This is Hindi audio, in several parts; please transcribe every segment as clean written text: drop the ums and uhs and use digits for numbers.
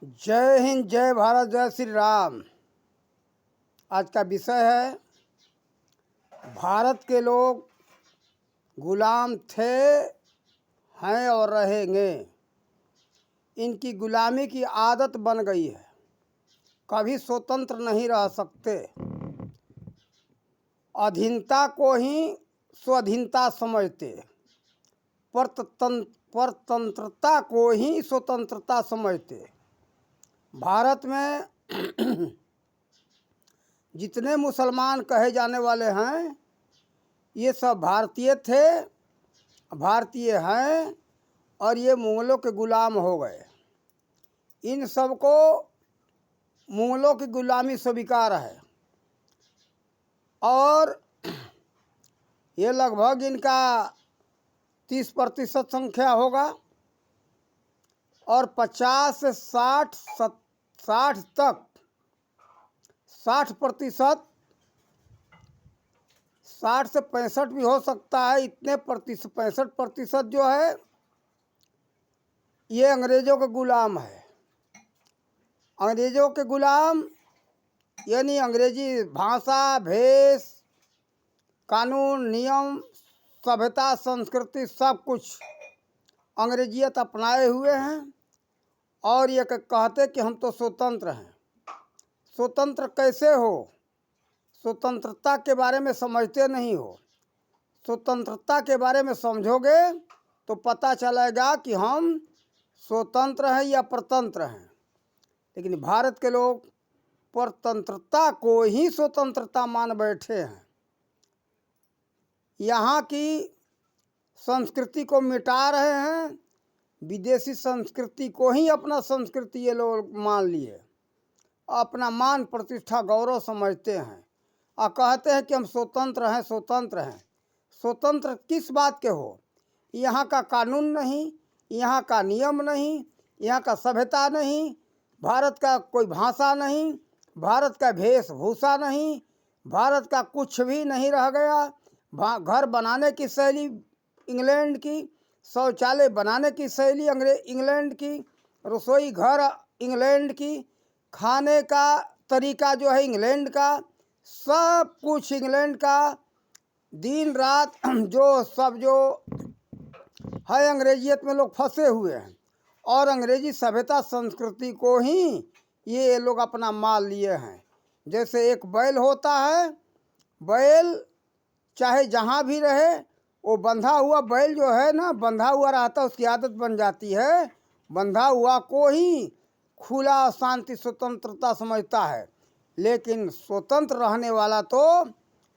जय हिंद, जय भारत, जय श्री राम। आज का विषय है भारत के लोग गुलाम थे, हैं और रहेंगे। इनकी गुलामी की आदत बन गई है, कभी स्वतंत्र नहीं रह सकते। अधीनता को ही स्वाधीनता समझते, परतंत्रता को ही स्वतंत्रता समझते। भारत में जितने मुसलमान कहे जाने वाले हैं ये सब भारतीय थे, भारतीय हैं और ये मुगलों के गुलाम हो गए। इन सबको मुगलों की गुलामी स्वीकार है और ये लगभग इनका 30% संख्या होगा और 50 से 60 तक 60%, 60 से 65 भी हो सकता है। इतने 65% जो है ये अंग्रेज़ों के गुलाम है। अंग्रेज़ों के गुलाम यानी अंग्रेजी भाषा, भेष, कानून, नियम, सभ्यता, संस्कृति सब कुछ अंग्रेजियत अपनाए हुए हैं और ये कहते कि हम तो स्वतंत्र हैं। स्वतंत्र कैसे हो? स्वतंत्रता के बारे में समझते नहीं हो। स्वतंत्रता के बारे में समझोगे तो पता चलेगा कि हम स्वतंत्र हैं या परतंत्र हैं। लेकिन भारत के लोग परतंत्रता को ही स्वतंत्रता मान बैठे हैं। यहाँ की संस्कृति को मिटा रहे हैं, विदेशी संस्कृति को ही अपना संस्कृति ये लोग मान लिए, अपना मान, प्रतिष्ठा, गौरव समझते हैं और कहते हैं कि हम स्वतंत्र हैं, स्वतंत्र हैं। स्वतंत्र किस बात के हो? यहाँ का कानून नहीं, यहाँ का नियम नहीं, यहाँ का सभ्यता नहीं, भारत का कोई भाषा नहीं, भारत का वेशभूषा नहीं, भारत का कुछ भी नहीं रह गया। घर बनाने की शैली इंग्लैंड की, शौचालय बनाने की शैली इंग्लैंड की, रसोई घर इंग्लैंड की, खाने का तरीका जो है इंग्लैंड का, सब कुछ इंग्लैंड का। दिन रात जो है अंग्रेजियत में लोग फंसे हुए हैं और अंग्रेजी सभ्यता संस्कृति को ही ये लोग अपना मान लिए हैं। जैसे एक बैल होता है, बैल चाहे जहाँ भी रहे वो बंधा हुआ बैल जो है ना, बंधा हुआ रहता, उसकी आदत बन जाती है। बंधा हुआ को ही खुला, शांति, स्वतंत्रता समझता है। लेकिन स्वतंत्र रहने वाला तो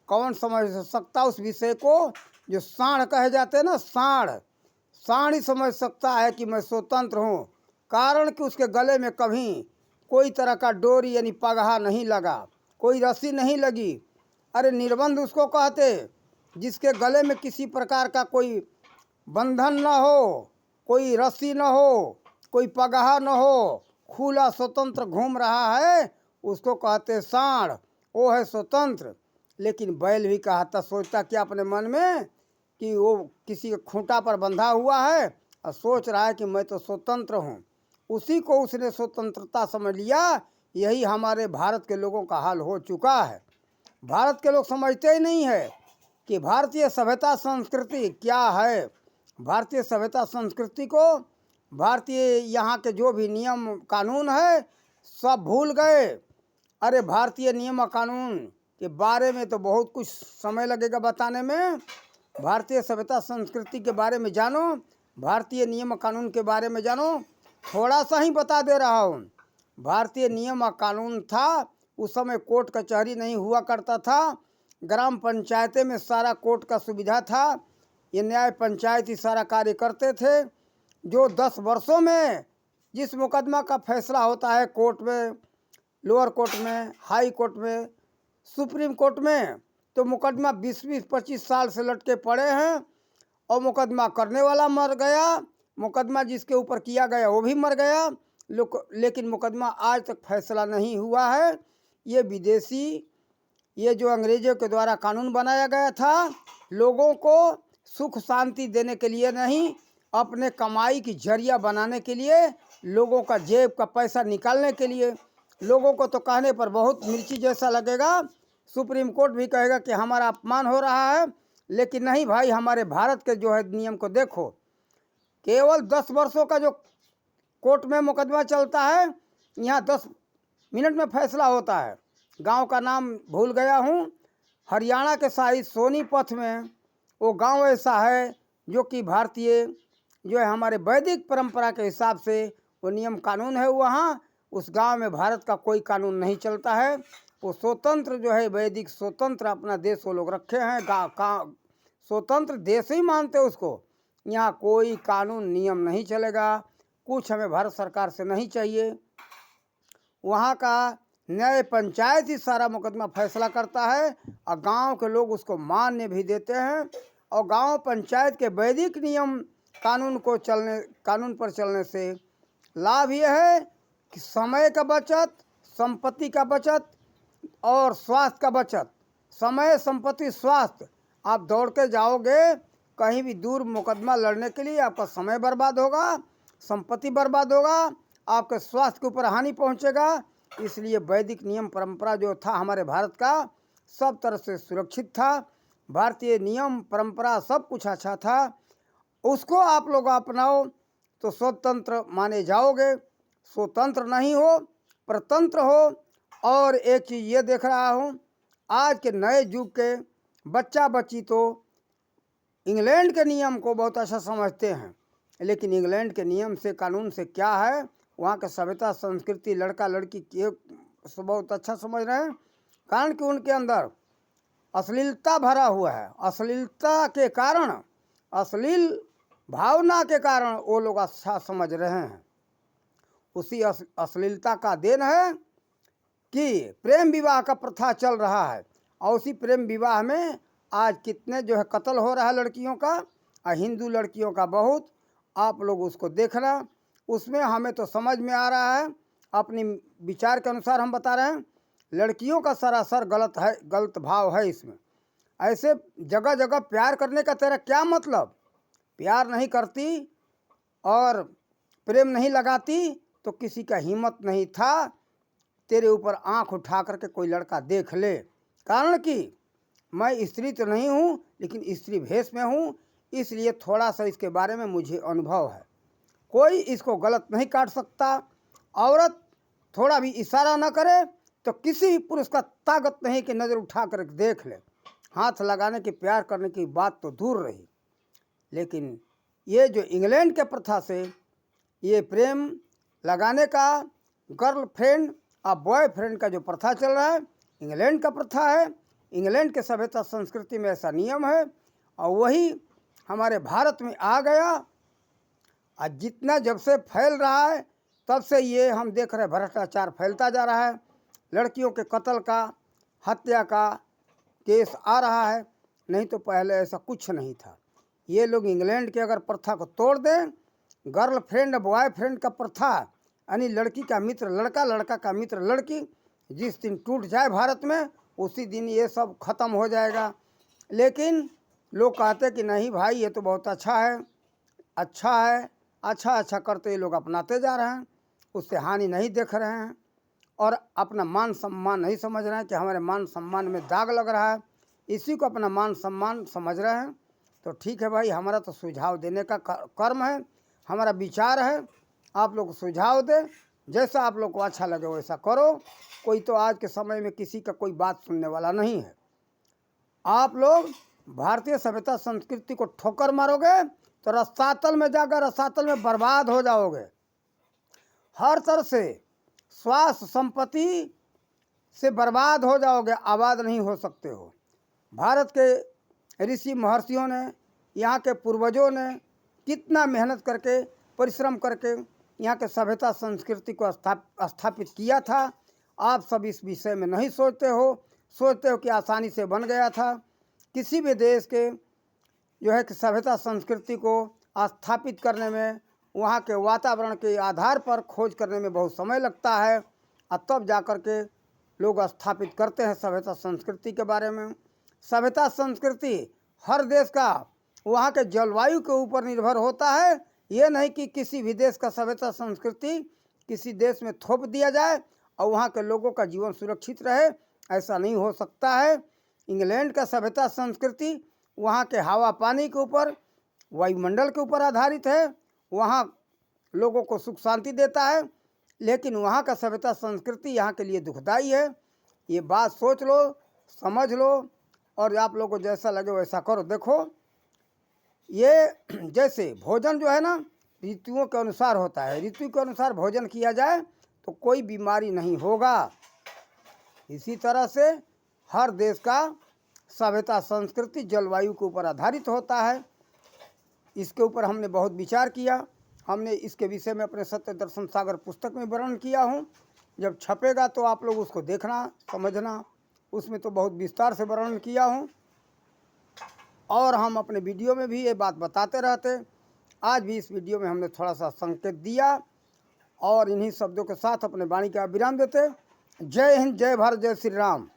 कौन समझ सकता उस विषय को? जो साँड़ कहे जाते हैं ना, साँड़ ही समझ सकता है कि मैं स्वतंत्र हूँ। कारण कि उसके गले में कभी कोई तरह का डोरी यानी पगहा नहीं लगा, कोई रस्सी नहीं लगी। अरे निर्बंध उसको कहते जिसके गले में किसी प्रकार का कोई बंधन न हो, कोई रस्सी न हो, कोई पगहा न हो, खुला स्वतंत्र घूम रहा है, उसको कहते साँड़, वो है स्वतंत्र। लेकिन बैल भी कहता, सोचता क्या अपने मन में कि वो किसी के खूंटा पर बंधा हुआ है और सोच रहा है कि मैं तो स्वतंत्र हूँ। उसी को उसने स्वतंत्रता समझ लिया। यही हमारे भारत के लोगों का हाल हो चुका है। भारत के लोग समझते ही नहीं है कि भारतीय सभ्यता संस्कृति क्या है। भारतीय सभ्यता संस्कृति को, भारतीय यहाँ के जो भी नियम कानून है सब भूल गए। अरे भारतीय नियम कानून के बारे में तो बहुत कुछ समय लगेगा बताने में। भारतीय सभ्यता संस्कृति के बारे में जानो, भारतीय नियम कानून के बारे में जानो। थोड़ा सा ही बता दे रहा हूँ। भारतीय नियम कानून था, उस समय कोर्ट कचहरी नहीं हुआ करता था। ग्राम पंचायतें में सारा कोर्ट का सुविधा था। ये न्याय पंचायत ही सारा कार्य करते थे। जो 10 वर्षों में जिस मुकदमा का फैसला होता है कोर्ट में, लोअर कोर्ट में, हाई कोर्ट में, सुप्रीम कोर्ट में, तो मुकदमा 20-20, 25 साल से लटके पड़े हैं और मुकदमा करने वाला मर गया, मुकदमा जिसके ऊपर किया गया वो भी मर गया। लेकिन मुकदमा आज तक फैसला नहीं हुआ है। ये विदेशी, ये जो अंग्रेज़ों के द्वारा कानून बनाया गया था, लोगों को सुख शांति देने के लिए नहीं, अपने कमाई की जरिया बनाने के लिए लोगों का जेब का पैसा निकालने के लिए। लोगों को तो कहने पर बहुत मिर्ची जैसा लगेगा, सुप्रीम कोर्ट भी कहेगा कि हमारा अपमान हो रहा है, लेकिन नहीं भाई, हमारे भारत के जो है नियम को देखो। केवल 10 वर्षों का जो कोर्ट में मुकदमा चलता है, यहाँ 10 मिनट में फैसला होता है। गांव का नाम भूल गया हूँ, हरियाणा के साइड सोनीपत में वो गांव ऐसा है जो कि भारतीय जो है हमारे वैदिक परंपरा के हिसाब से वो नियम कानून है। वहाँ उस गांव में भारत का कोई कानून नहीं चलता है। वो स्वतंत्र जो है वैदिक स्वतंत्र अपना देश वो लोग रखे हैं, स्वतंत्र देश ही मानते उसको। यहाँ कोई कानून नियम नहीं चलेगा, कुछ हमें भारत सरकार से नहीं चाहिए। वहाँ का न्याय पंचायत ही सारा मुकदमा फैसला करता है और गांव के लोग उसको मान्य भी देते हैं। और गांव पंचायत के वैदिक नियम कानून पर चलने से लाभ यह है कि समय का बचत, संपत्ति का बचत और स्वास्थ्य का बचत। समय, संपत्ति, स्वास्थ्य, आप दौड़ के जाओगे कहीं भी दूर मुकदमा लड़ने के लिए, आपका समय बर्बाद होगा, संपत्ति बर्बाद होगा, आपके स्वास्थ्य के ऊपर हानि पहुंचेगा। इसलिए वैदिक नियम परंपरा जो था हमारे भारत का, सब तरह से सुरक्षित था। भारतीय नियम परंपरा सब कुछ अच्छा था, उसको आप लोग अपनाओ तो स्वतंत्र माने जाओगे। स्वतंत्र नहीं हो, परतंत्र हो। और एक चीज़ ये देख रहा हूँ, आज के नए युग के बच्चा बच्ची तो इंग्लैंड के नियम को बहुत अच्छा समझते हैं, लेकिन इंग्लैंड के नियम से, कानून से क्या है, वहाँ के सभ्यता, संस्कृति, लड़का लड़की के बहुत अच्छा समझ रहे हैं। कारण कि उनके अंदर अश्लीलता भरा हुआ है। अश्लीलता के कारण, अश्लील भावना के कारण वो लोग अच्छा समझ रहे हैं। उसी अश्लीलता का देन है कि प्रेम विवाह का प्रथा चल रहा है, और उसी प्रेम विवाह में आज कितने जो है कत्ल हो रहा है लड़कियों का, और हिंदू लड़कियों का बहुत। आप लोग उसको देखना, उसमें हमें तो समझ में आ रहा है, अपनी विचार के अनुसार हम बता रहे हैं, लड़कियों का सरासर गलत है, गलत भाव है इसमें। ऐसे जगह जगह प्यार करने का तेरा क्या मतलब? प्यार नहीं करती और प्रेम नहीं लगाती तो किसी का हिम्मत नहीं था तेरे ऊपर आंख उठा करके कोई लड़का देख ले। कारण कि मैं स्त्री तो नहीं हूँ, लेकिन स्त्री भेष में हूँ, इसलिए थोड़ा सा इसके बारे में मुझे अनुभव है। कोई इसको गलत नहीं काट सकता। औरत थोड़ा भी इशारा न करे तो किसी पुरुष का ताकत नहीं कि नज़र उठा कर देख ले। हाथ लगाने की, प्यार करने की बात तो दूर रही। लेकिन ये जो इंग्लैंड के प्रथा से ये प्रेम लगाने का, गर्लफ्रेंड और बॉयफ्रेंड का जो प्रथा चल रहा है, इंग्लैंड का प्रथा है। इंग्लैंड के सभ्यता संस्कृति में ऐसा नियम है, और वही हमारे भारत में आ गया। और जितना जब से फैल रहा है तब से ये हम देख रहे हैं भ्रष्टाचार फैलता जा रहा है। लड़कियों के कत्ल का, हत्या का केस आ रहा है, नहीं तो पहले ऐसा कुछ नहीं था। ये लोग इंग्लैंड के अगर प्रथा को तोड़ दें, गर्लफ्रेंड बॉयफ्रेंड का प्रथा, यानी लड़की का मित्र लड़का, लड़का का मित्र लड़की, जिस दिन टूट जाए भारत में उसी दिन ये सब खत्म हो जाएगा। लेकिन लोग कहते कि नहीं भाई ये तो बहुत अच्छा है, अच्छा है, अच्छा अच्छा करते ये लोग अपनाते जा रहे हैं, उससे हानि नहीं देख रहे हैं और अपना मान सम्मान नहीं समझ रहे हैं कि हमारे मान सम्मान में दाग लग रहा है, इसी को अपना मान सम्मान समझ रहे हैं। तो ठीक है भाई, हमारा तो सुझाव देने का कर्म है, हमारा विचार है, आप लोग सुझाव दें, जैसा आप लोग को अच्छा लगे वैसा करो। कोई तो आज के समय में किसी का कोई बात सुनने वाला नहीं है। आप लोग भारतीय सभ्यता संस्कृति को ठोकर मारोगे तो रसातल में जाकर रसातल में बर्बाद हो जाओगे। हर तरह से स्वास्थ्य संपत्ति से बर्बाद हो जाओगे, आबाद नहीं हो सकते हो। भारत के ऋषि महर्षियों ने, यहाँ के पूर्वजों ने कितना मेहनत करके, परिश्रम करके यहाँ के सभ्यता संस्कृति को स्थापित किया था। आप सब इस विषय में नहीं सोचते हो कि आसानी से बन गया था। किसी भी देश के जो है कि सभ्यता संस्कृति को स्थापित करने में, वहाँ के वातावरण के आधार पर खोज करने में बहुत समय लगता है, और तब जा कर के लोग स्थापित करते हैं सभ्यता संस्कृति के बारे में। सभ्यता संस्कृति हर देश का वहाँ के जलवायु के ऊपर निर्भर होता है, ये नहीं कि किसी भी देश का सभ्यता संस्कृति किसी देश में थोप दिया जाए और वहाँ के लोगों का जीवन सुरक्षित रहे, ऐसा नहीं हो सकता है। इंग्लैंड का सभ्यता संस्कृति वहाँ के हवा पानी के ऊपर, वायुमंडल के ऊपर आधारित है, वहाँ लोगों को सुख शांति देता है, लेकिन वहाँ का सभ्यता संस्कृति यहाँ के लिए दुखदाई है। ये बात सोच लो, समझ लो, और आप लोगों को जैसा लगे वैसा करो। देखो, ये जैसे भोजन जो है ना ऋतुओं के अनुसार होता है, ऋतु के अनुसार भोजन किया जाए तो कोई बीमारी नहीं होगा। इसी तरह से हर देश का सभ्यता संस्कृति जलवायु के ऊपर आधारित होता है। इसके ऊपर हमने बहुत विचार किया। हमने इसके विषय में अपने सत्य दर्शन सागर पुस्तक में वर्णन किया हूँ। जब छपेगा तो आप लोग उसको देखना, समझना, उसमें तो बहुत विस्तार से वर्णन किया हूँ और हम अपने वीडियो में भी ये बात बताते रहते। आज भी इस वीडियो में हमने थोड़ा सा संकेत दिया और इन्हीं शब्दों के साथ अपने वाणी का विराम देते। जय हिंद, जय भारत, जय श्री राम।